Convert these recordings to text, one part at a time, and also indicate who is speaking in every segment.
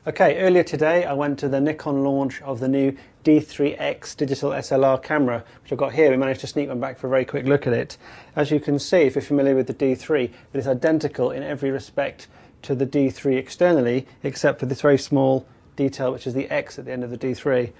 Speaker 1: Okay, earlier today I went to the Nikon launch of the new D3x digital SLR camera, which I've got here. We managed to sneak one back for a very quick look at it. As you can see, if you're familiar with the D3, it is identical in every respect to the D3 externally, except for this very small detail, which is the X at the end of the D3.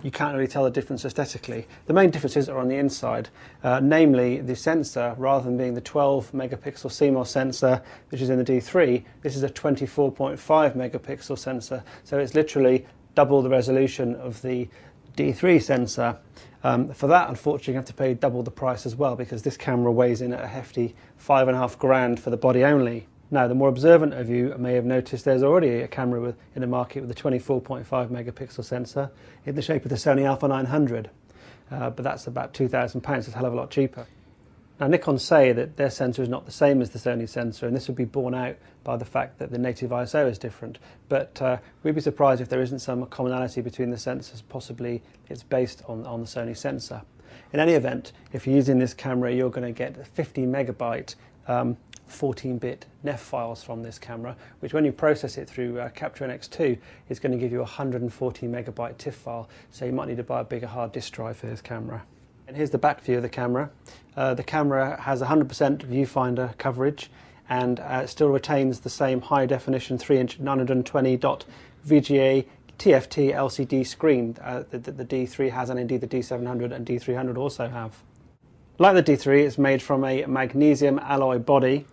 Speaker 1: You can't really tell the difference aesthetically. The main differences are on the inside, namely the sensor. Rather than being the 12 megapixel CMOS sensor which is in the D3, this is a 24.5 megapixel sensor, so it's literally double the resolution of the D3 sensor. For that, unfortunately, you have to pay double the price as well, because this camera weighs in at a hefty £5,500 for the body only. Now, the more observant of you may have noticed there's already a camera in the market with a 24.5 megapixel sensor in the shape of the Sony Alpha 900, but that's about £2,000, it's a hell of a lot cheaper. Now, Nikon say that their sensor is not the same as the Sony sensor, and this would be borne out by the fact that the native ISO is different, but we'd be surprised if there isn't some commonality between the sensors. Possibly it's based on the Sony sensor. In any event, if you're using this camera, you're going to get 50 megabyte 14-bit NEF files from this camera, which when you process it through Capture NX2 is going to give you a 140 megabyte TIFF file, so you might need to buy a bigger hard disk drive for this camera. And here's the back view of the camera. The camera has 100% viewfinder coverage, and it still retains the same high definition 3-inch 920 VGA TFT LCD screen that the D3 has, and indeed the D700 and D300 also have. Like the D3, it's made from a magnesium alloy body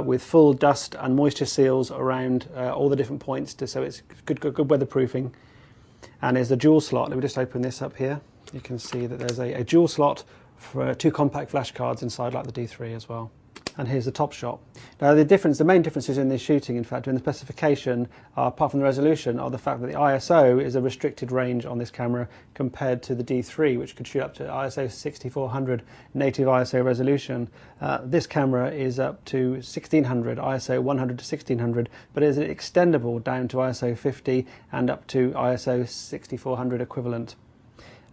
Speaker 1: with full dust and moisture seals around all the different points, so it's good weatherproofing. And there's a dual slot. Let me just open this up here. You can see that there's a dual slot for 2 compact flash cards inside, like the D3 as well. And here's the top shot. Now the main differences in this shooting, in fact, in the specification, apart from the resolution, are the fact that the ISO is a restricted range on this camera compared to the D3, which could shoot up to ISO 6400 native ISO resolution. This camera is up to 1600, ISO 100 to 1600, but is extendable down to ISO 50 and up to ISO 6400 equivalent.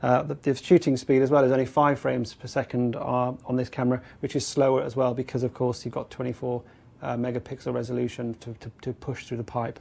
Speaker 1: The shooting speed as well is only 5 frames per second on this camera, which is slower as well because, of course, you've got 24 megapixel resolution to push through the pipe.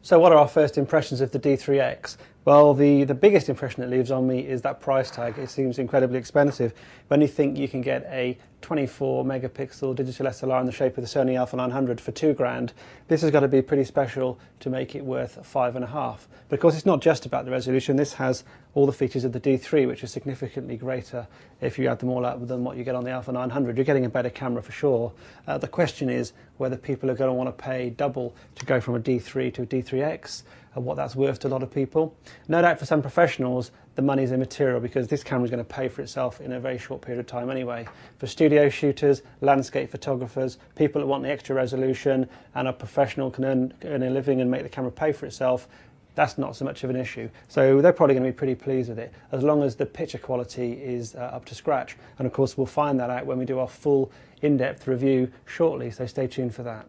Speaker 1: So what are our first impressions of the D3x? Well, the biggest impression it leaves on me is that price tag. It seems incredibly expensive. When you think you can get a 24 megapixel digital SLR in the shape of the Sony Alpha 900 for £2,000, this has got to be pretty special to make it worth £5,500. But of course, it's not just about the resolution. This has all the features of the D3, which are significantly greater if you add them all up than what you get on the Alpha 900. You're getting a better camera for sure. The question is whether people are going to want to pay double to go from a D3 to a D3x, and what that's worth to a lot of people. No doubt for some professionals the money's immaterial, because this camera is going to pay for itself in a very short period of time anyway. For studio shooters, landscape photographers, people that want the extra resolution and a professional can earn a living and make the camera pay for itself, that's not so much of an issue. So they're probably going to be pretty pleased with it, as long as the picture quality is up to scratch. And of course we'll find that out when we do our full in-depth review shortly, so stay tuned for that.